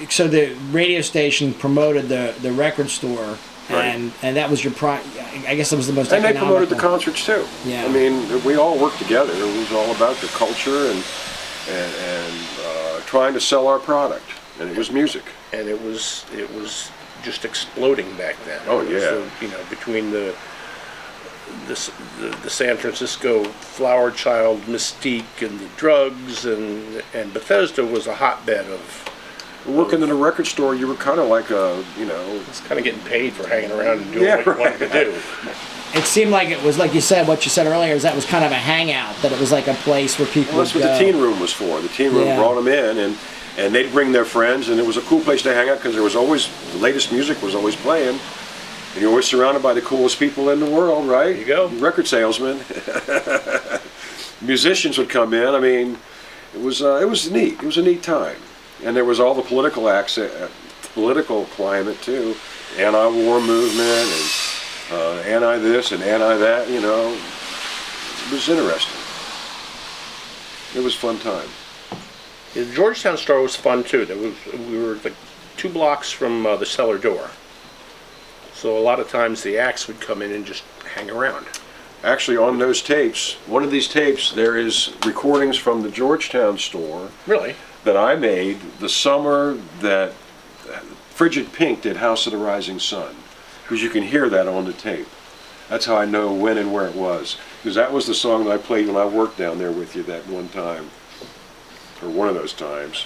so the radio station promoted the record store, Right. and that was your prime. I guess that was the most. And they promoted the economical. concerts too. Yeah. I mean, we all worked together. It was all about the culture and trying to sell our product, and it was music. And it was just exploding back then. Oh, It was yeah. between the San Francisco flower child mystique and the drugs and Bethesda was a hotbed of. Working in a record store, you were kind of like It's kind of getting paid for hanging around and doing Yeah, what you wanted to do. It seemed like it was like you said. What you said earlier is that was kind of a hangout. That it was like a place where people. Well, that's would what the go. teen room was for. The teen room Yeah. brought them in, and they'd bring their friends, and it was a cool place to hang out because there was always the latest music was always playing, and you're always surrounded by the coolest people in the world, right? There you go. Record salesmen, musicians would come in. I mean, it was neat. It was a neat time, and there was all the political climate too, anti-war movement and anti this and anti that. You know, it was interesting. It was a fun time. The Georgetown store was fun too. We were like 2 blocks from the cellar door, so a lot of times the acts would come in and just hang around. Actually, on those tapes, one of these tapes, there is recordings from the Georgetown store Really? that I made the summer that Frigid Pink did House of the Rising Sun, because you can hear that on the tape. That's how I know when and where it was, because that was the song that I played when I worked down there with you that one time, or one of those times.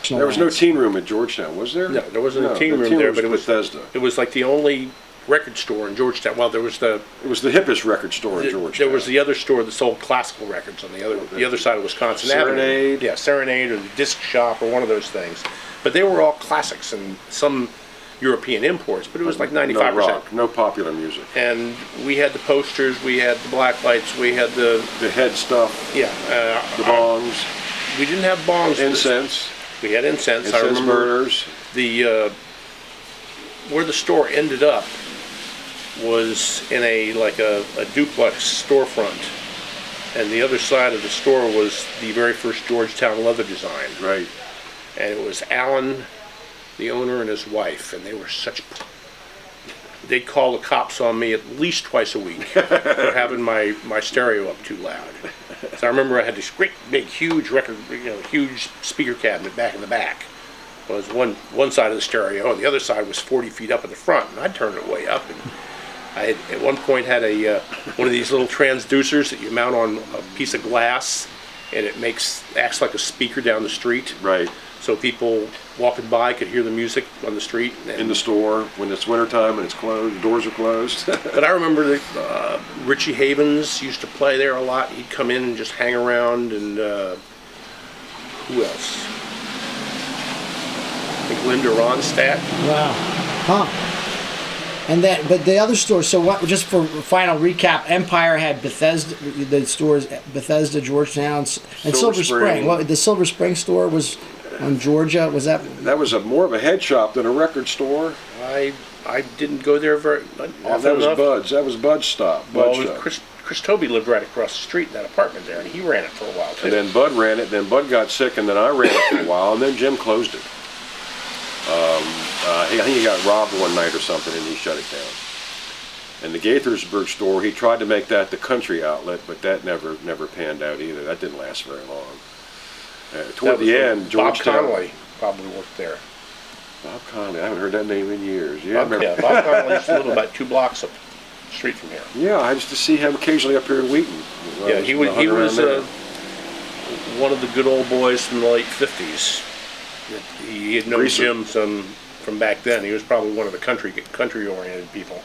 There was no teen room at Georgetown, was there? No, there wasn't a teen the room there, was but it was Bethesda. It was like the only record store in Georgetown. Well, there was It was the hippest record store in Georgetown. there was the other store that sold classical records on the other side of Wisconsin Serenade. Avenue. Yeah, Serenade or the Disc Shop or one of those things. But they were all classics and some European imports. But it was like 95%. No rock, no popular music. And we had the posters, we had the black lights, we had the The head stuff, yeah. the bongs, We didn't have bongs. incense, We had incense. I incense remember burners. the where the store ended up was in a duplex storefront, and the other side of the store was the very first Georgetown leather design, Right. and it was Alan, the owner, and his wife, and they were they'd call the cops on me at least twice a week for having my stereo up too loud. So I remember I had this great big huge record, huge speaker cabinet back in the back. Was one side of the stereo, and the other side was 40 feet up in the front, and I'd turn it way up. And I had, at one point had one of these little transducers that you mount on a piece of glass, and it acts like a speaker down the street. Right. So people walking by could hear the music on the street. In the store, when it's wintertime and it's closed, the doors are closed. But I remember that Richie Havens used to play there a lot. He'd come in and just hang around, and who else? I think Linda Ronstadt. Wow. Huh. And that, but the other stores. So what? Just for final recap, Empire had Bethesda, the stores Bethesda, Georgetown, and Silver Spring. Well, the Silver Spring store was on Georgia. Was that? That was more of a head shop than a record store. I didn't go there very often That was enough. Bud's. That was Bud's stop. Well, Bud's shop. Chris Toby lived right across the street in that apartment there, and he ran it for a while too. And then Bud ran it. Then Bud got sick, and then I ran it for a while, and then Jim closed it. I think he got robbed one night or something, and he shut it down. And the Gaithersburg store, he tried to make that the country outlet, but that never panned out either. That didn't last very long. Toward the end, Bob Georgetown. Connolly probably worked there. Bob Connolly, I haven't heard that name in years. Yeah, I remember. Bob Connolly used to live about 2 blocks up the street from here. Yeah, I used to see him occasionally up here in Wheaton. Yeah, he was one of the good old boys from the late 50s. He had known Greaser. Jim from back then. He was probably one of the country-oriented people.